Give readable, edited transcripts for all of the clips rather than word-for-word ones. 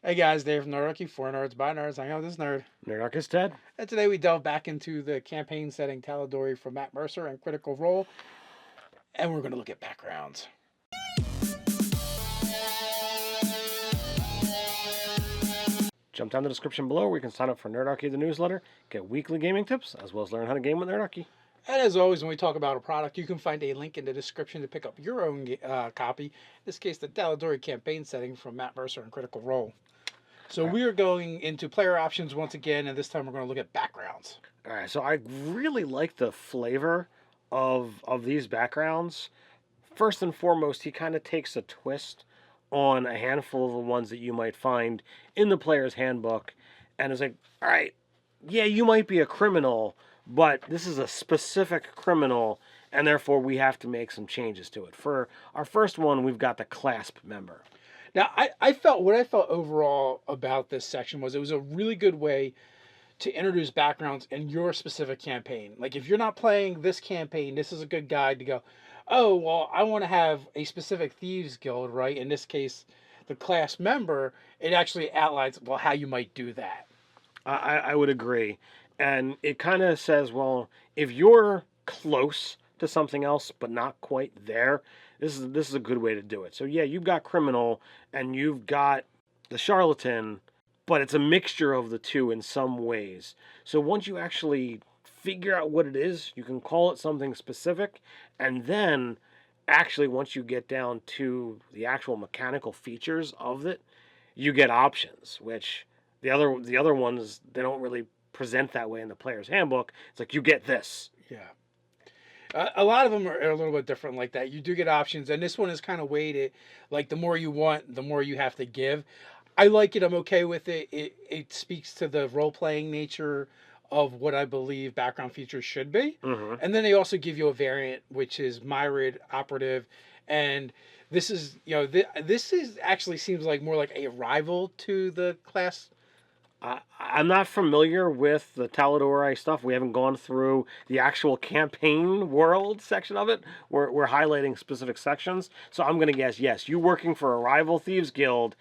Hey guys, Dave from Nerdarchy, for nerds by nerds. Hang out with this nerd. Nerdarchy is Ted. And today we delve back into the campaign setting Tal'Dorei from Matt Mercer and Critical Role, and we're going to look at backgrounds. Jump down the description below where you can sign up for Nerdarchy, the newsletter, get weekly gaming tips, as well as learn how to game with Nerdarchy. And as always, when we talk about a product, you can find a link in the description to pick up your own copy. In this case, the Tal'Dorei campaign setting from Matt Mercer and Critical Role. So we are going into player options once again, and this time we're going to look at backgrounds. All right, so I really like the flavor of these backgrounds. First and foremost, he kind of takes a twist on a handful of the ones that you might find in the player's handbook, and is like, all right, yeah, you might be a criminal, but this is a specific criminal, and therefore we have to make some changes to it. For our first one, we've got the clasp member. Now, I felt what I felt overall about this section was it was a really good way to introduce backgrounds in your specific campaign. Like if you're not playing this campaign, this is a good guide to go, oh, well, I want to have a specific thieves guild, right? In this case, the class member, it actually outlines, well, how you might do that. I would agree. And it kind of says, well, if you're close to something else but not quite there, this is a good way to do it. So yeah, you've got criminal and you've got the charlatan, but it's a mixture of the two in some ways. So once you actually figure out what it is, you can call it something specific, and then actually once you get down to the actual mechanical features of it, you get options, which the other ones they don't really present that way in the player's handbook. It's like you get this. Yeah. A lot of them are a little bit different like that. You do get options, and this one is kind of weighted. Like the more you want, the more you have to give. I like it. I'm okay with it. It speaks to the role playing nature of what I believe background features should be. Mm-hmm. And then they also give you a variant, which is myriad operative, and this is this is actually seems like more like a rival to the class. I'm not familiar with the Tal'Dorei stuff. We haven't gone through the actual campaign world section of it. We're highlighting specific sections. So I'm going to guess, yes, you working for a rival thieves guild,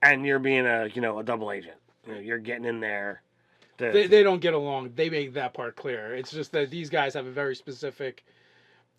and you're being a double agent. You're getting in there. They don't get along. They make that part clear. It's just that these guys have a very specific.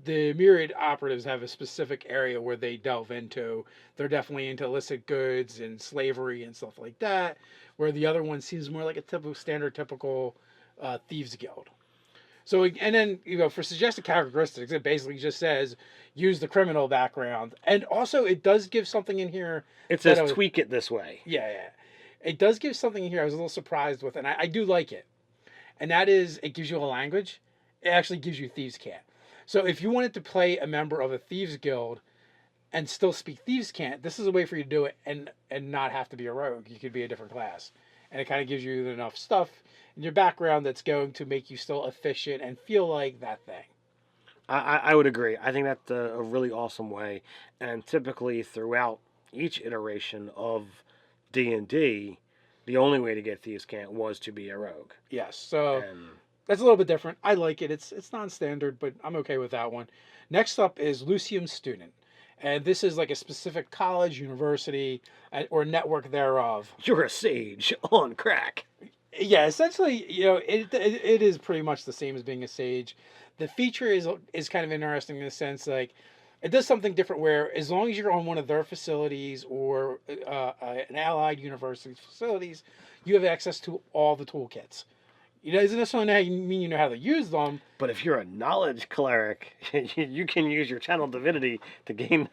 The myriad operatives have a specific area where they delve into. They're definitely into illicit goods and slavery and stuff like that. Where the other one seems more like a typical thieves guild. So and then for suggested characteristics, it basically just says use the criminal background, and also it does give something in here. It says tweak it this way. Yeah. It does give something in here I was a little surprised with, and I do like it. And that is, it gives you a language. It actually gives you thieves' cant. So if you wanted to play a member of a thieves guild and still speak thieves' cant, this is a way for you to do it and not have to be a rogue. You could be a different class. And it kind of gives you enough stuff in your background that's going to make you still efficient and feel like that thing. I would agree. I think that's a really awesome way. And typically throughout each iteration of D&D, the only way to get thieves' cant was to be a rogue. Yes, so that's a little bit different. I like it. It's non-standard, but I'm okay with that one. Next up is Lucium Student. And this is like a specific college, university, or network thereof. You're a sage on crack. Yeah, essentially, it is pretty much the same as being a sage. The feature is kind of interesting in the sense like it does something different where as long as you're on one of their facilities or an allied university's facilities, you have access to all the toolkits. It doesn't necessarily mean you know how to use them. But if you're a knowledge cleric, you can use your channel divinity to gain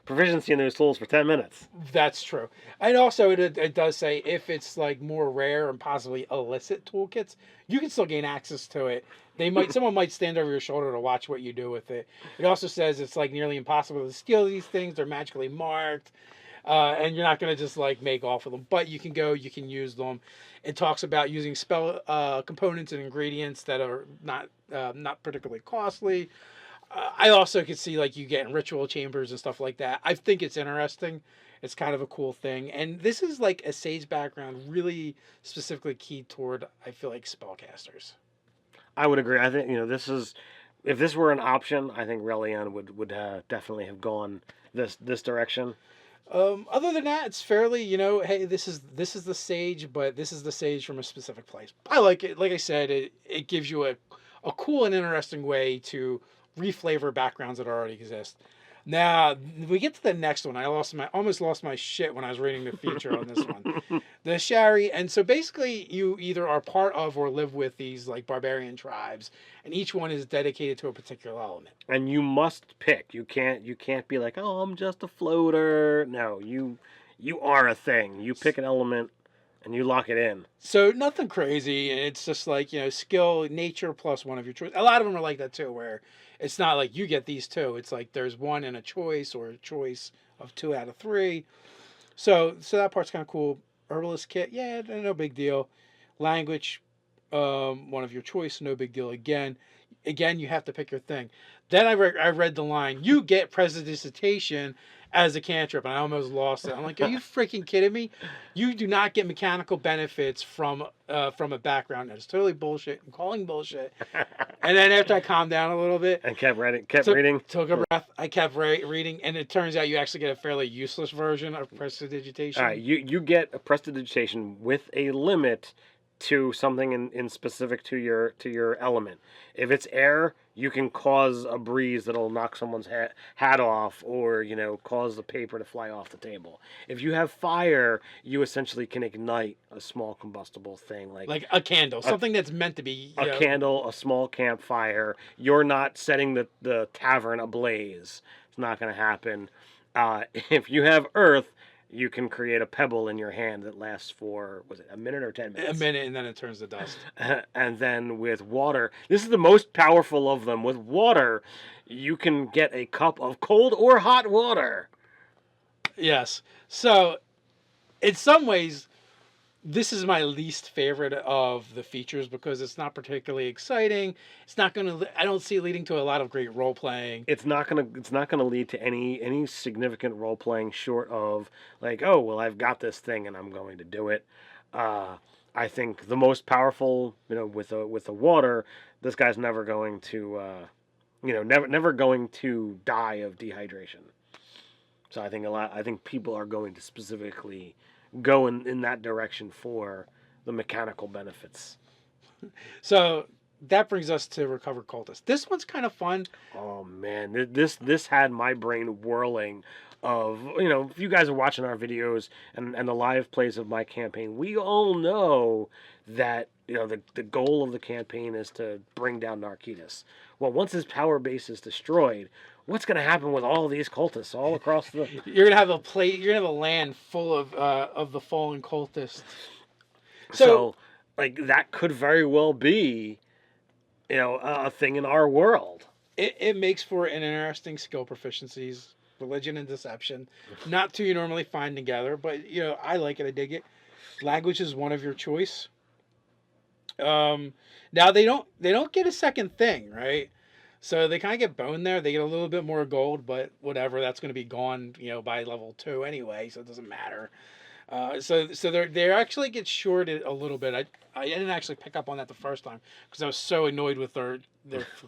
proficiency in those tools for 10 minutes. That's true. And also it does say if it's like more rare and possibly illicit toolkits, you can still gain access to it. Someone might stand over your shoulder to watch what you do with it. It also says it's like nearly impossible to steal these things. They're magically marked. And you're not going to just like make off with them, but you can use them. It talks about using spell components and ingredients that are not particularly costly. I also could see like you getting ritual chambers and stuff like that. I think it's interesting. It's kind of a cool thing. And this is like a sage background really specifically keyed toward, I feel like, spellcasters. I would agree. I think, if this were an option, I think Relian would definitely have gone this direction. Other than that, it's fairly, hey, this is the sage, but this is the sage from a specific place. I like it. Like I said, it gives you a cool and interesting way to reflavor backgrounds that already exist. Now we get to the next one. I almost lost my shit when I was reading the feature on this one. The Shari, and so basically you either are part of or live with these like barbarian tribes, and each one is dedicated to a particular element. And you must pick. You can't be like, oh, I'm just a floater. No, you are a thing. You pick an element and you lock it in. So nothing crazy, and it's just like skill, nature plus one of your choice. A lot of them are like that too, where it's not like you get these two. It's like there's one in a choice or a choice of 2 out of 3. So that part's kind of cool. Herbalist kit, yeah, no big deal. Language, one of your choice, no big deal. Again, you have to pick your thing. Then I read the line, you get prestidigitation as a cantrip, and I almost lost it. I'm like, are you freaking kidding me? You do not get mechanical benefits from a background. That's totally bullshit. I'm calling bullshit. And then after I calmed down a little bit And kept reading. Took a breath. I kept reading, and it turns out you actually get a fairly useless version of prestidigitation. All right, you get a prestidigitation with a limit to something in specific to your element. If it's air, you can cause a breeze that'll knock someone's hat off, or cause the paper to fly off the table. If you have fire, you essentially can ignite a small combustible thing like a candle, something that's meant to be a candle, a small campfire. You're not setting the tavern ablaze. It's not going to happen. If you have earth, you can create a pebble in your hand that lasts for, was it a minute or 10 minutes? A minute, and then it turns to dust. And then with water, this is the most powerful of them. With water, you can get a cup of cold or hot water. Yes. So, in some ways, this is my least favorite of the features because it's not particularly exciting. It's not going to. I don't see it leading to a lot of great role playing. It's not gonna lead to any significant role playing short of like, oh well, I've got this thing and I'm going to do it. I think the most powerful, with the water, this guy's never going to, never going to die of dehydration. So I think people are going to specifically go in that direction for the mechanical benefits. So that brings us to Recovered Cultist. This one's kind of fun. Oh man, this had my brain whirling. Of if you guys are watching our videos and the live plays of my campaign, we all know that the goal of the campaign is to bring down Narcitus. Well, once his power base is destroyed, what's going to happen with all these cultists all across the? You're gonna have a land full of the fallen cultists. So like that could very well be, a thing in our world. It makes for an interesting skill proficiencies, religion and deception. Not two you normally find together, but I like it. I dig it. Language is one of your choice. Now they don't get a second thing, right? So they kind of get boned there. They get a little bit more gold, but whatever. That's going to be gone, by level 2 anyway, so it doesn't matter. So they actually get shorted a little bit. I didn't actually pick up on that the first time because I was so annoyed with their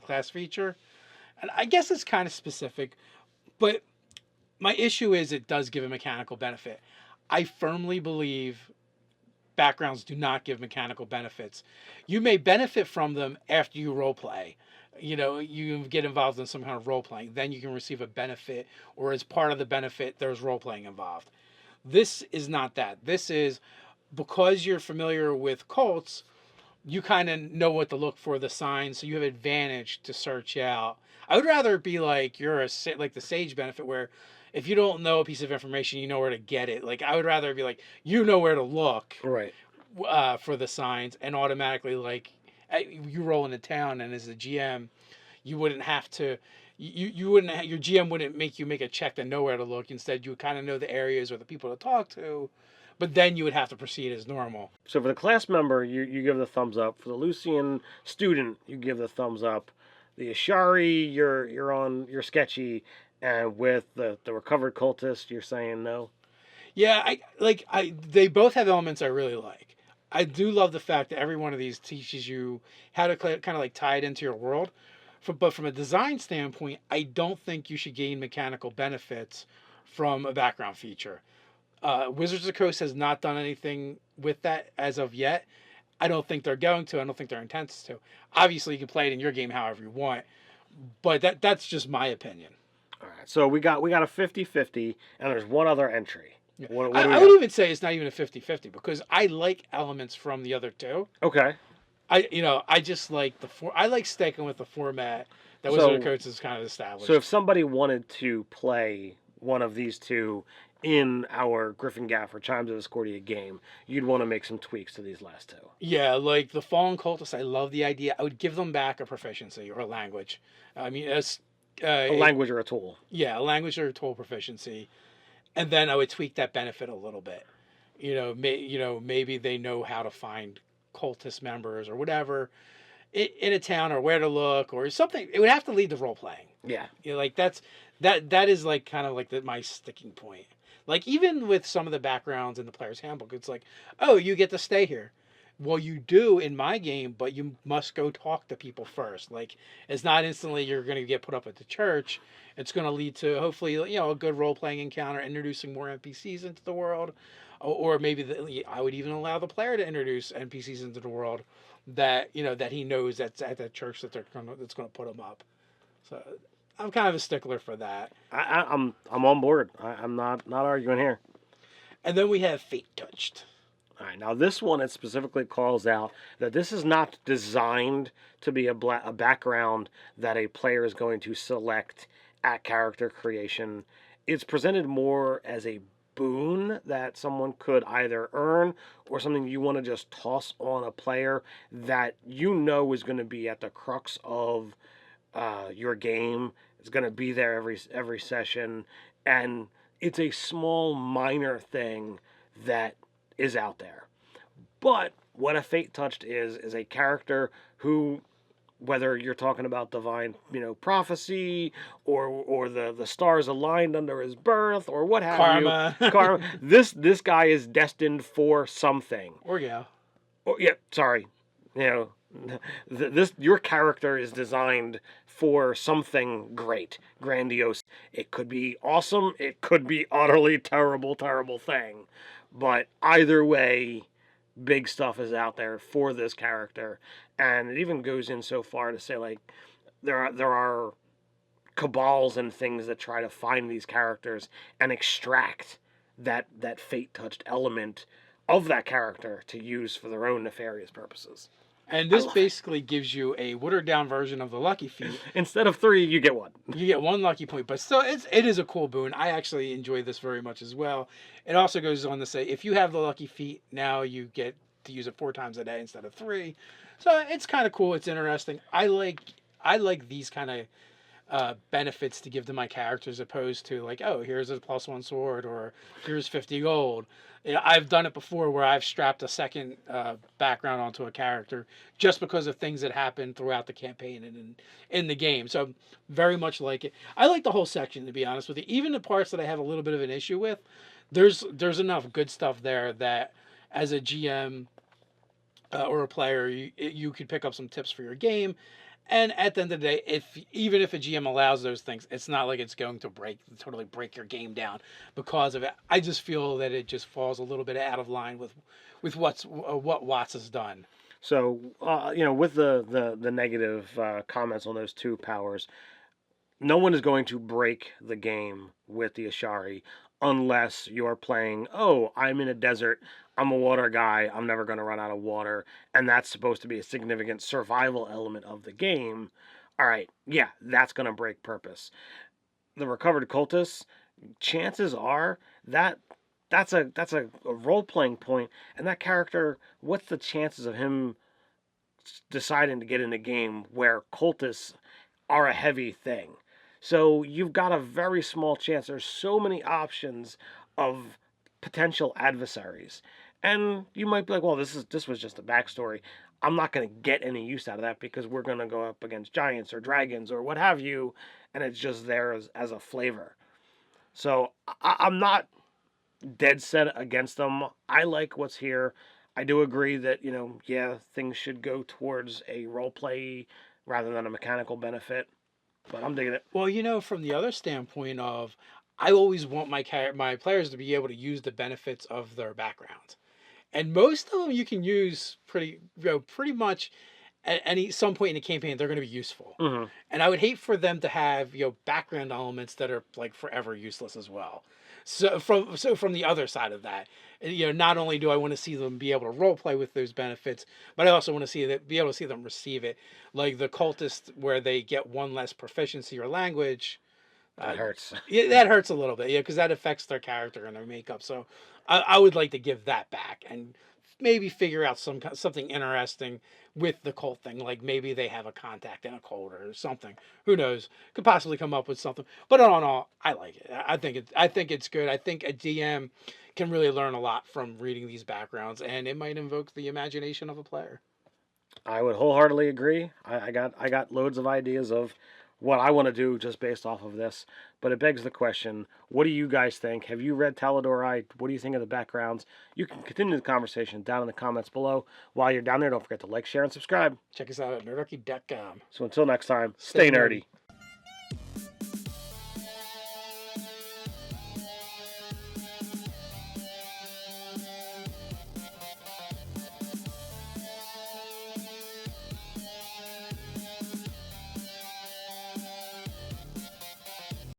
class feature, and I guess it's kind of specific, but my issue is it does give a mechanical benefit. I firmly believe backgrounds do not give mechanical benefits. You may benefit from them after you roleplay. You get involved in some kind of role playing, then you can receive a benefit, or as part of the benefit, there's role playing involved. This is not that. This is because you're familiar with cults, you kind of know what to look for, the signs, so you have advantage to search out. I would rather it be like like the sage benefit, where if you don't know a piece of information, you know where to get it. Like I would rather be like you know where to look, right, for the signs, and automatically like you roll into town, and as the GM, you wouldn't have to. You wouldn't. Your GM wouldn't make you make a check to know where to look. Instead, you would kind of know the areas or the people to talk to, but then you would have to proceed as normal. So for the class member, you give the thumbs up. For the Lucian student, you give the thumbs up. The Ashari, you're sketchy, and with the recovered cultist, you're saying no. Yeah, they both have elements I really like. I do love the fact that every one of these teaches you how to kind of like tie it into your world. But from a design standpoint, I don't think you should gain mechanical benefits from a background feature. Wizards of the Coast has not done anything with that as of yet. I don't think they're going to. I don't think their intent is to. Obviously, you can play it in your game however you want, but that's just my opinion. All right. So we got a 50-50, and there's one other entry. Yeah. What do we I got? would even say it's not even a 50-50 because I like elements from the other two. Okay. I just like I like sticking with the format that Wizards of the Coast has kind of established. So if somebody wanted to play one of these two in our Griffin Gaff or Chimes of Discordia game, you'd want to make some tweaks to these last two. Yeah, like the Fallen Cultists, I love the idea. I would give them back a proficiency or a language. I mean, A language or a tool. Yeah, a language or a tool proficiency, and then I would tweak that benefit a little bit. Maybe they know how to find cultist members or whatever in a town, or where to look or something. It would have to lead to role playing. Yeah. Like that is like kind of like my sticking point. Like even with some of the backgrounds in the player's handbook, it's like, oh, you get to stay here. Well, you do in my game, but you must go talk to people first. Like it's not instantly you're going to get put up at the church. It's going to lead to hopefully a good role playing encounter, introducing more NPCs into the world, or maybe I would even allow the player to introduce NPCs into the world that that he knows that's at that church that's going to put him up. So I'm kind of a stickler for that. I'm on board. I'm not arguing here. And then we have Fate Touched. All right, now this one, it specifically calls out that this is not designed to be a background that a player is going to select at character creation. It's presented more as a boon that someone could either earn or something you want to just toss on a player that is going to be at the crux of your game. It's going to be there every session, and it's a small minor thing that is out there. But what a Fate Touched is a character who, whether you're talking about divine, prophecy or the stars aligned under his birth or what have you, karma. This guy is destined for something. Or yeah. Oh yeah, sorry. Your character is designed for something great, grandiose. It could be awesome. It could be utterly terrible thing. But either way, big stuff is out there for this character, and it even goes in so far to say like there are cabals and things that try to find these characters and extract that Fate Touched element of that character to use for their own nefarious purposes. And this basically gives you a watered down version of the Lucky Feet. Instead of 3, you get 1. You get 1 lucky point, but still, it is a cool boon. I actually enjoy this very much as well. It also goes on to say, if you have the Lucky Feet, now you get to use it 4 times a day instead of 3. So it's kind of cool. It's interesting. I like these kind of benefits to give to my characters, opposed to like, oh, here's a +1 sword, or here's 50 gold. I've done it before where I've strapped a second background onto a character just because of things that happened throughout the campaign and in the game. So very much like it. I like the whole section, to be honest with you. Even the parts that I have a little bit of an issue with, there's enough good stuff there that as a GM or a player, you could pick up some tips for your game. And at the end of the day, even if a GM allows those things, it's not like it's going to totally break your game down because of it. I just feel that it just falls a little bit out of line with what Watts has done. So, with the negative comments on those 2 powers, no one is going to break the game with the Ashari unless you're playing, oh, I'm in a desert, I'm a water guy, I'm never going to run out of water, and that's supposed to be a significant survival element of the game. All right, yeah, that's going to break purpose. The Recovered Cultists, chances are that's a role-playing point, and that character, what's the chances of him deciding to get in a game where cultists are a heavy thing? So you've got a very small chance. There's so many options of potential adversaries. And you might be like, well, this was just a backstory. I'm not going to get any use out of that because we're going to go up against giants or dragons or what have you, and it's just there as a flavor. So I'm not dead set against them. I like what's here. I do agree that, things should go towards a role play rather than a mechanical benefit. But I'm digging it. Well, from the other standpoint of, I always want my players to be able to use the benefits of their background, and most of them you can use pretty much at any some point in the campaign. They're going to be useful, Hmm. and I would hate for them to have background elements that are like forever useless as well. So from the other side of that, not only do I want to see them be able to role play with those benefits, but I also want to be able to see them receive it, like the cultist where they get one less proficiency or language. That hurts. Yeah, that hurts a little bit, because that affects their character and their makeup. So I would like to give that back and maybe figure out something interesting with the cult thing. Like maybe they have a contact in a cult or something. Who knows? Could possibly come up with something. But all in all, I like it. I think it's good. I think a DM can really learn a lot from reading these backgrounds, and it might invoke the imagination of a player. I would wholeheartedly agree. I got loads of ideas of what I want to do just based off of this. But it begs the question, what do you guys think? Have you read Tal'Dorei? What do you think of the backgrounds? You can continue the conversation down in the comments below. While you're down there, don't forget to like, share, and subscribe. Check us out at nerdarchy.com. So until next time, stay nerdy.